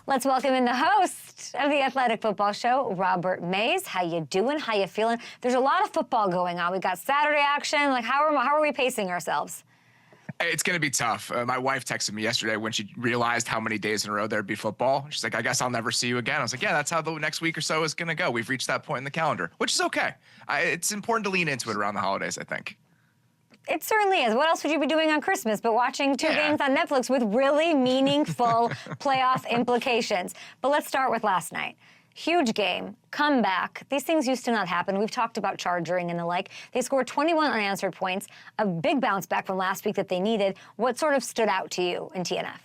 Let's welcome in the host of the Athletic Football Show, Robert Mays. How you doing? How you feeling? There's a lot of football going on. We got Saturday action. Like, how are we pacing ourselves? It's going to be tough. My wife texted me yesterday when she realized how many days in a row there'd be football. She's like, I guess I'll never see you again. I was like, yeah, that's how the next week or so is going to go. We've reached that point in the calendar, which is okay. It's important to lean into it around the holidays, I think. It certainly is. What else would you be doing on Christmas but watching two games on Netflix with really meaningful playoff implications? But let's start with last night. Huge game, comeback. These things used to not happen. We've talked about charging and the like. They scored 21 unanswered points, a big bounce back from last week that they needed. What sort of stood out to you in TNF?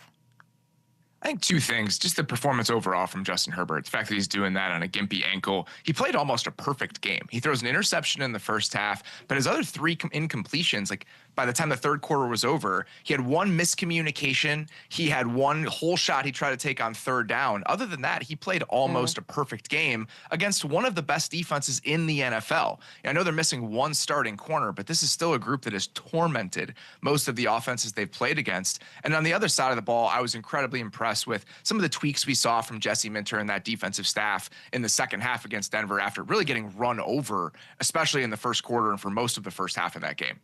I think two things. Just the performance overall from Justin Herbert. The fact that he's doing that on a gimpy ankle. He played almost a perfect game. He throws an interception in the first half, but his other three incompletions, like by the time the third quarter was over, he had one miscommunication. He had one whole shot he tried to take on third down. Other than that, he played almost a perfect game against one of the best defenses in the NFL. I know they're missing one starting corner, but this is still a group that has tormented most of the offenses they've played against. And on the other side of the ball, I was incredibly impressed with some of the tweaks we saw from Jesse Minter and that defensive staff in the second half against Denver after really getting run over, especially in the first quarter and for most of the first half of that game.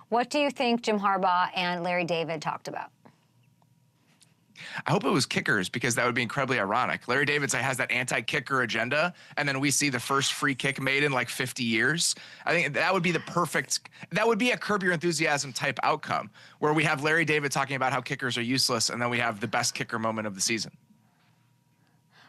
What do you think Jim Harbaugh and Larry David talked about? I hope it was kickers, because that would be incredibly ironic. Larry David has that anti-kicker agenda, and then we see the first free kick made in like 50 years. I think that would be that would be a Curb Your Enthusiasm type outcome, where we have Larry David talking about how kickers are useless, and then we have the best kicker moment of the season.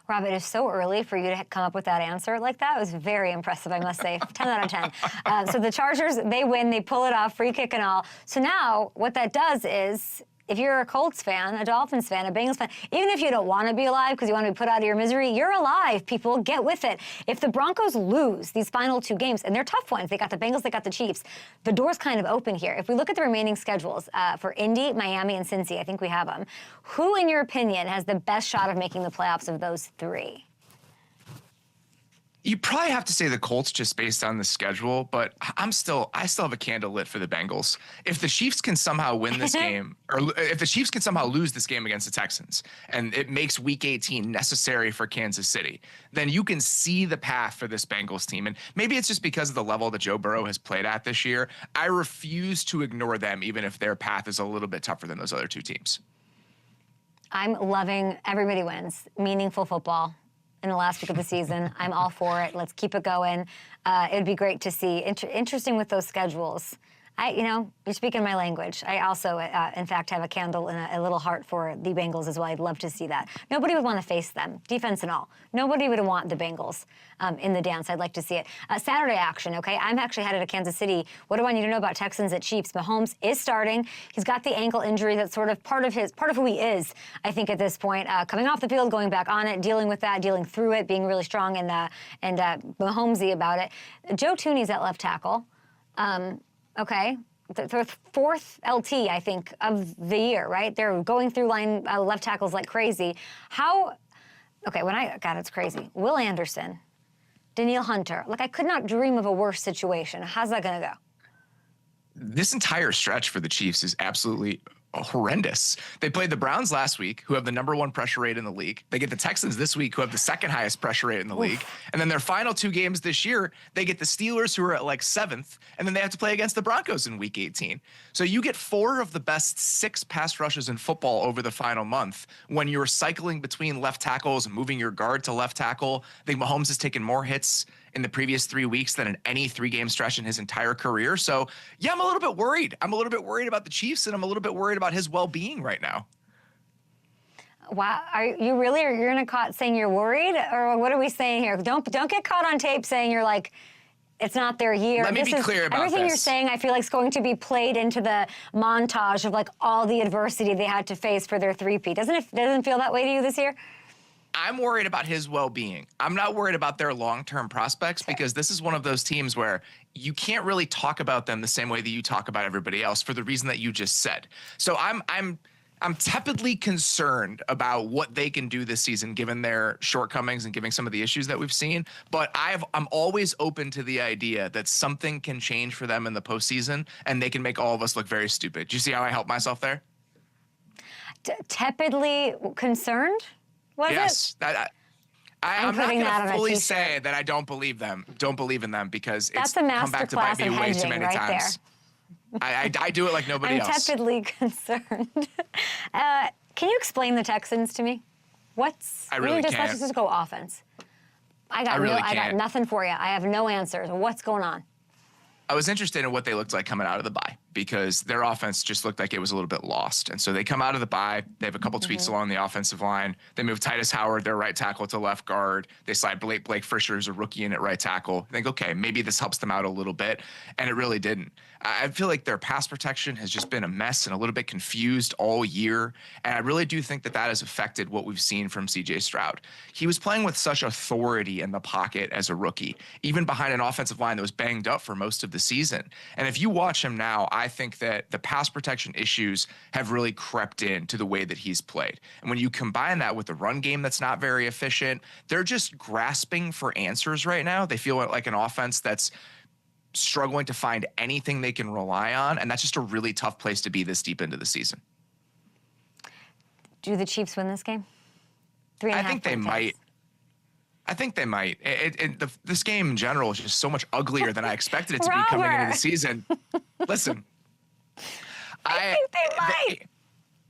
Rob, it is so early for you to come up with that answer like that. It was very impressive, I must say. 10 out of 10. So the Chargers, they win. They pull it off, free kick and all. So now what that does is, if you're a Colts fan, a Dolphins fan, a Bengals fan, even if you don't want to be alive because you want to be put out of your misery, you're alive, people. Get with it. If the Broncos lose these final two games, and they're tough ones, they got the Bengals, they got the Chiefs, the door's kind of open here. If we look at the remaining schedules for Indy, Miami, and Cincy, I think we have them. Who, in your opinion, has the best shot of making the playoffs of those three? You probably have to say the Colts just based on the schedule, but I still have a candle lit for the Bengals. If the Chiefs can somehow win this game, or if the Chiefs can somehow lose this game against the Texans, and it makes Week 18 necessary for Kansas City, then you can see the path for this Bengals team. And maybe it's just because of the level that Joe Burrow has played at this year. I refuse to ignore them, even if their path is a little bit tougher than those other two teams. I'm loving everybody wins, meaningful football in the last week of the season. I'm all for it. Let's keep it going. It'd be great to see. Interesting with those schedules. You're speaking my language. I also, in fact, have a candle and a little heart for the Bengals as well. I'd love to see that. Nobody would want to face them, defense and all. Nobody would want the Bengals in the dance. I'd like to see it. Saturday action, okay? I'm actually headed to Kansas City. What do I need to know about Texans at Chiefs? Mahomes is starting. He's got the ankle injury that's sort of part of who he is, I think, at this point. Coming off the field, going back on it, dealing with that, dealing through it, being really strong and Mahomesy about it. Joe Thuney's at left tackle. Okay, the fourth LT, I think, of the year, right? They're going through line left tackles like crazy. God, it's crazy. Will Anderson, Danielle Hunter. Like, I could not dream of a worse situation. How's that going to go? This entire stretch for the Chiefs is absolutely horrendous. They played the Browns last week, who have the #1 pressure rate in the league. They get the Texans this week, who have the second highest pressure rate in the league. And then their final two games this year, they get the Steelers, who are at like 7th, and then they have to play against the Broncos in Week 18. So you get 4 of the best 6 pass rushes in football over the final month when you're cycling between left tackles and moving your guard to left tackle. I think Mahomes has taken more hits in the previous 3 weeks than in any 3-game stretch in his entire career. So, yeah, I'm a little bit worried. I'm a little bit worried about the Chiefs, and I'm a little bit worried about his well-being right now. Wow, are you really? Are you going to caught saying you're worried, or what are we saying here? Don't get caught on tape saying you're like, it's not their year. Let me be clear about everything you're saying. I feel like is going to be played into the montage of like all the adversity they had to face for their three-peat. Doesn't it feel that way to you this year? I'm worried about his well-being. I'm not worried about their long-term prospects, because this is one of those teams where you can't really talk about them the same way that you talk about everybody else for the reason that you just said. So I'm tepidly concerned about what they can do this season given their shortcomings and given some of the issues that we've seen. But I'm always open to the idea that something can change for them in the postseason and they can make all of us look very stupid. Do you see how I help myself there? Tepidly concerned, was it? Yes. I'm not putting going that on to a fully t-shirt. say that I don't believe them. Don't believe in them because That's it's a come back to bite masterclass me in way too hedging many right times. I do it like nobody I'm else. tepidly concerned. Can you explain the Texans to me? I really Let's can't. just go offense. I got can't. nothing for you. I have no answers. What's going on? I was interested in what they looked like coming out of the bye because their offense just looked like it was a little bit lost. And so they come out of the bye. They have a couple tweaks along the offensive line. They move Titus Howard, their right tackle, to left guard. They slide Blake Fisher as a rookie in at right tackle. I think, okay, maybe this helps them out a little bit. And it really didn't. I feel like their pass protection has just been a mess and a little bit confused all year. And I really do think that has affected what we've seen from CJ Stroud. He was playing with such authority in the pocket as a rookie, even behind an offensive line that was banged up for most of the season. And if you watch him now, I think that the pass protection issues have really crept into the way that he's played. And when you combine that with the run game that's not very efficient, they're just grasping for answers right now. They feel like an offense that's struggling to find anything they can rely on, and that's just a really tough place to be this deep into the season. Do the Chiefs win this game? 3.5 I think they might. I think they might. This game in general is just so much uglier than I expected it to be coming into the season. Listen, I think they might.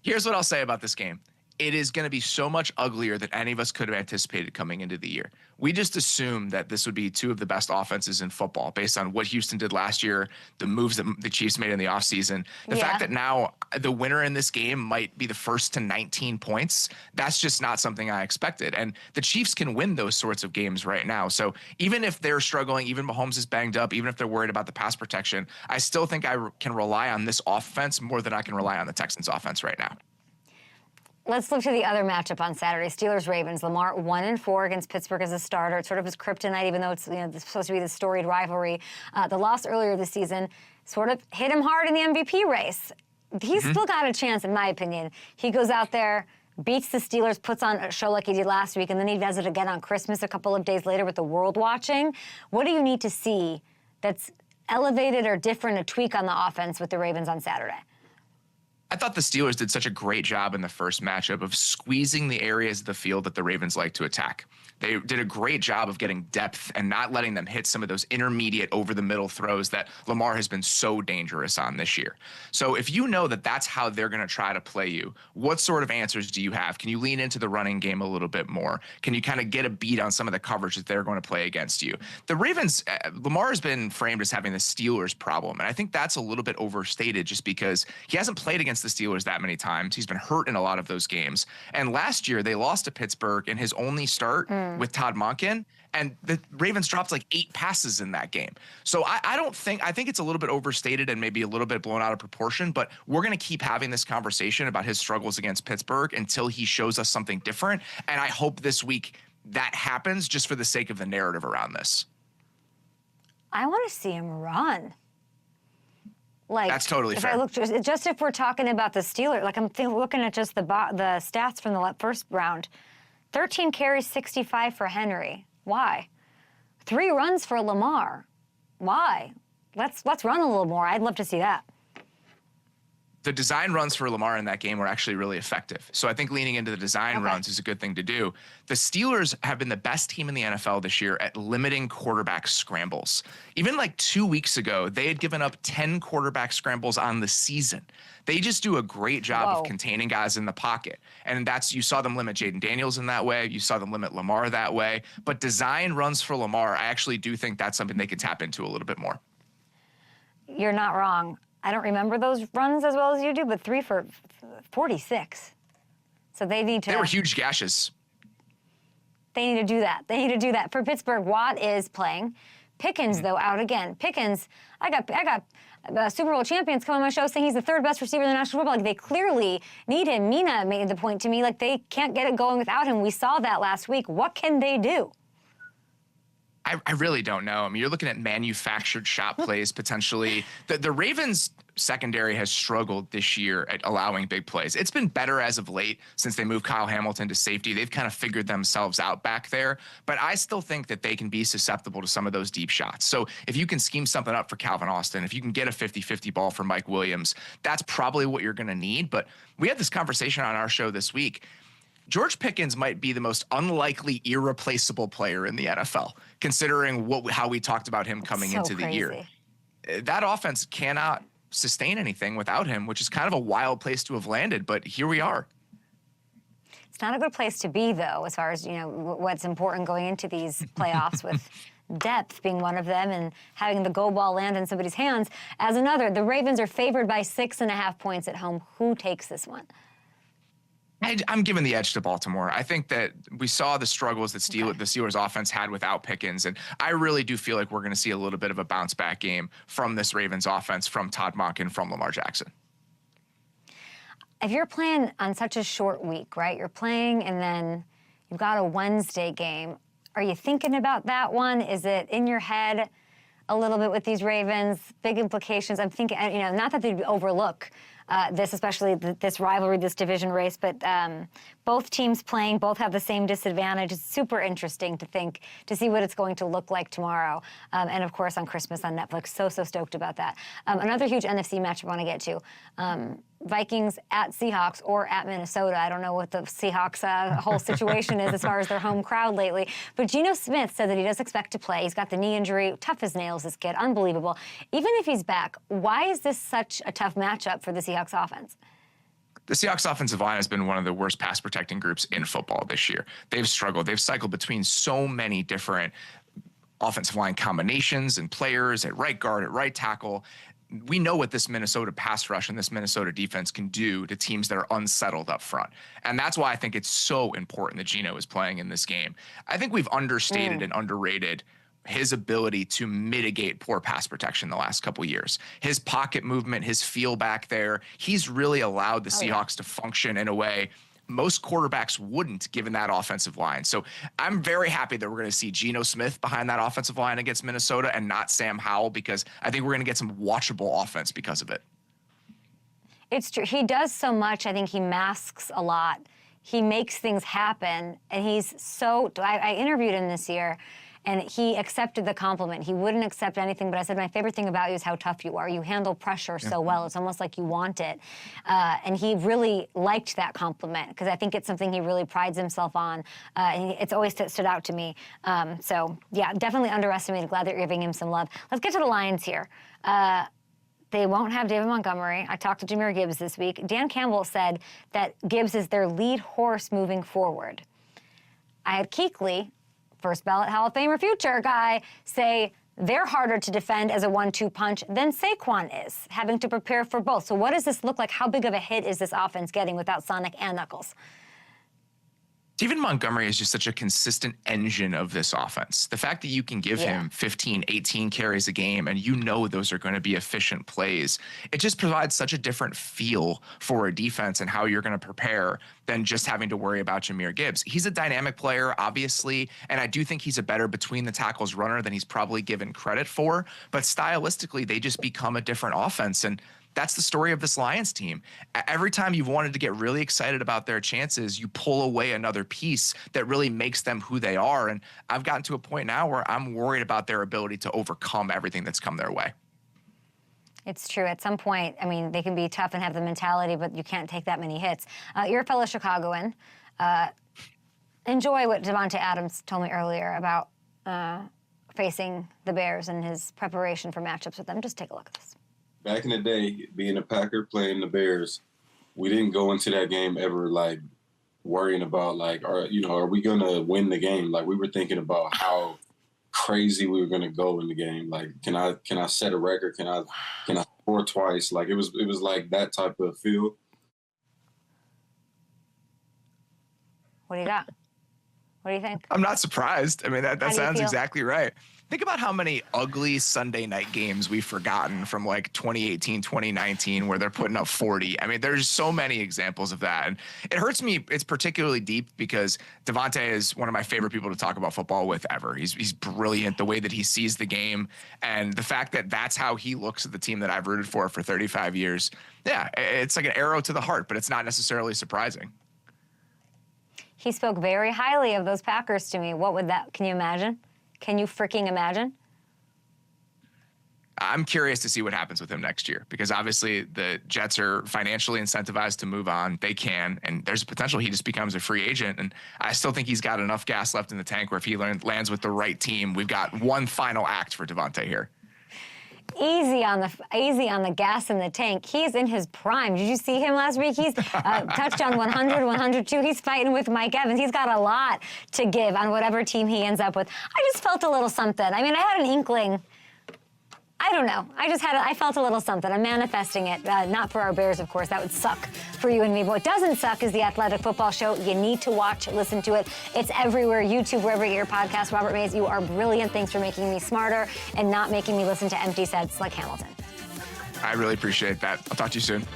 Here's what I'll say about this game. It is going to be so much uglier than any of us could have anticipated coming into the year. We just assumed that this would be two of the best offenses in football based on what Houston did last year, the moves that the Chiefs made in the offseason. The fact that now the winner in this game might be the first to 19 points, that's just not something I expected. And the Chiefs can win those sorts of games right now. So even if they're struggling, even Mahomes is banged up, even if they're worried about the pass protection, I still think I can rely on this offense more than I can rely on the Texans offense right now. Let's look to the other matchup on Saturday. Steelers-Ravens. Lamar 1-4 against Pittsburgh as a starter. It's sort of his kryptonite, even though it's supposed to be the storied rivalry. The loss earlier this season sort of hit him hard in the MVP race. He's still got a chance, in my opinion. He goes out there, beats the Steelers, puts on a show like he did last week, and then he does it again on Christmas a couple of days later with the world watching. What do you need to see that's elevated or different, a tweak on the offense with the Ravens on Saturday? I thought the Steelers did such a great job in the first matchup of squeezing the areas of the field that the Ravens like to attack. They did a great job of getting depth and not letting them hit some of those intermediate over-the-middle throws that Lamar has been so dangerous on this year. So if you know that that's how they're going to try to play you, what sort of answers do you have? Can you lean into the running game a little bit more? Can you kind of get a beat on some of the coverage that they're going to play against you? The Ravens, Lamar has been framed as having the Steelers problem, and I think that's a little bit overstated just because he hasn't played against the Steelers that many times. He's been hurt in a lot of those games. And last year, they lost to Pittsburgh in his only start with Todd Monken, and the Ravens dropped like 8 passes in that game. So I think it's a little bit overstated and maybe a little bit blown out of proportion, but we're going to keep having this conversation about his struggles against Pittsburgh until he shows us something different. And I hope this week that happens just for the sake of the narrative around this. I want to see him run. Like, that's totally fair. If I look just if we're talking about the Steelers, like I'm looking at just the stats from the first round. 13 carries, 65 for Henry. Why? 3 runs for Lamar. Why? Let's run a little more. I'd love to see that. The design runs for Lamar in that game were actually really effective. So I think leaning into the design runs is a good thing to do. The Steelers have been the best team in the NFL this year at limiting quarterback scrambles. Even like 2 weeks ago, they had given up 10 quarterback scrambles on the season. They just do a great job of containing guys in the pocket. And you saw them limit Jaden Daniels in that way. You saw them limit Lamar that way. But design runs for Lamar, I actually do think that's something they could tap into a little bit more. You're not wrong. I don't remember those runs as well as you do, but 3 for 46. So they need to. They were huge gashes. They need to do that. They need to do that. For Pittsburgh, Watt is playing. Pickens, though, out again. Pickens, I got Super Bowl champions come on my show saying he's the 3rd best receiver in the National Football League. They clearly need him. Mina made the point to me, like they can't get it going without him. We saw that last week. What can they do? I really don't know. I mean, you're looking at manufactured shot plays potentially. The Ravens secondary has struggled this year at allowing big plays. It's been better as of late since they moved Kyle Hamilton to safety. They've kind of figured themselves out back there, but I still think that they can be susceptible to some of those deep shots. So if you can scheme something up for Calvin Austin, if you can get a 50-50 ball for Mike Williams, that's probably what you're going to need. But we had this conversation on our show this week. George Pickens might be the most unlikely irreplaceable player in the NFL, considering how we talked about him coming into the year. That offense cannot sustain anything without him, which is kind of a wild place to have landed, but here we are. It's not a good place to be, though, as far as, what's important going into these playoffs with depth being one of them and having the go ball land in somebody's hands as another. The Ravens are favored by 6.5 points at home. Who takes this one? I'm giving the edge to Baltimore. I think that we saw the struggles that the Steelers offense had without Pickens, and I really do feel like we're going to see a little bit of a bounce back game from this Ravens offense, from Todd Monken, from Lamar Jackson. If you're playing on such a short week, right? You're playing and then you've got a Wednesday game. Are you thinking about that one? Is it in your head a little bit with these Ravens? Big implications. I'm thinking, not that they'd overlook this, especially this rivalry, this division race, but both teams playing, both have the same disadvantage. It's super interesting to see what it's going to look like tomorrow. And of course on Christmas on Netflix. So stoked about that. Another huge NFC match I want to get to. Vikings at Seahawks or at Minnesota. I don't know what the Seahawks whole situation is as far as their home crowd lately. But Geno Smith said that he does expect to play. He's got the knee injury. Tough as nails, this kid. Unbelievable. Even if he's back, why is this such a tough matchup for the Seahawks offense? The Seahawks offensive line has been one of the worst pass protecting groups in football this year. They've struggled. They've cycled between so many different offensive line combinations and players at right guard, at right tackle. We know what this Minnesota pass rush and this Minnesota defense can do to teams that are unsettled up front. And that's why I think it's so important that Geno is playing in this game. I think we've understated and underrated his ability to mitigate poor pass protection the last couple of years. His pocket movement, his feel back there, he's really allowed the Seahawks to function in a way most quarterbacks wouldn't, given that offensive line. So I'm very happy that we're going to see Geno Smith behind that offensive line against Minnesota and not Sam Howell, because I think we're going to get some watchable offense because of it. It's true. He does so much. I think he masks a lot. He makes things happen, and he's so... I interviewed him this year, and he accepted the compliment. He wouldn't accept anything, but I said, my favorite thing about you is how tough you are. You handle pressure so well. It's almost like you want it. And he really liked that compliment, because I think it's something he really prides himself on. And it's always stood out to me. So, yeah, definitely underestimated. Glad that you're giving him some love. Let's get to the Lions here. They won't have David Montgomery. I talked to Jahmyr Gibbs this week. Dan Campbell said that Gibbs is their lead horse moving forward. I had Kuechly, first ballot Hall of Famer future guy, say they're harder to defend as a 1-2 punch than Saquon is, having to prepare for both. So what does this look like? How big of a hit is this offense getting without Sonic and Knuckles? David Montgomery is just such a consistent engine of this offense. The fact that you can give him 15, 18 carries a game and you know those are going to be efficient plays, it just provides such a different feel for a defense and how you're going to prepare than just having to worry about Jahmyr Gibbs. He's a dynamic player, obviously, and I do think he's a better between the tackles runner than he's probably given credit for, but stylistically, they just become a different offense, and that's the story of this Lions team. Every time you've wanted to get really excited about their chances, you pull away another piece that really makes them who they are. And I've gotten to a point now where I'm worried about their ability to overcome everything that's come their way. It's true. At some point, I mean, they can be tough and have the mentality, but you can't take that many hits. You're a fellow Chicagoan. Enjoy what Davante Adams told me earlier about facing the Bears and his preparation for matchups with them. Just take a look at this. Back in the day, being a Packer playing the Bears, we didn't go into that game ever like worrying about like, are we gonna win the game? Like we were thinking about how crazy we were gonna go in the game. Like, can I set a record? Can I score twice? Like it was like that type of feel. What do you got? What do you think? I'm not surprised. I mean, that sounds exactly right. Think about how many ugly Sunday night games we've forgotten from like 2018, 2019, where they're putting up 40. I mean, there's so many examples of that. And it hurts me. It's particularly deep because Davante is one of my favorite people to talk about football with ever. He's brilliant, the way that he sees the game. And the fact that that's how he looks at the team that I've rooted for 35 years. Yeah, it's like an arrow to the heart, but it's not necessarily surprising. He spoke very highly of those Packers to me. What would that, can you imagine? Can you freaking imagine? I'm curious to see what happens with him next year because obviously the Jets are financially incentivized to move on. They can, and there's a potential he just becomes a free agent. And I still think he's got enough gas left in the tank where if he lands with the right team, we've got one final act for Davante here. Easy on the gas in the tank. He's in his prime. Did you see him last week? He's touchdown 100, 102. He's fighting with Mike Evans. He's got a lot to give on whatever team he ends up with. I just felt a little something. I mean, I had an inkling. I don't know. I felt a little something. I'm manifesting it. Not for our Bears, of course. That would suck for you and me. But what doesn't suck is the Athletic Football Show. You need to watch, listen to it. It's everywhere. YouTube, wherever you get your podcast. Robert Mays, you are brilliant. Thanks for making me smarter and not making me listen to empty sets like Hamilton. I really appreciate that. I'll talk to you soon.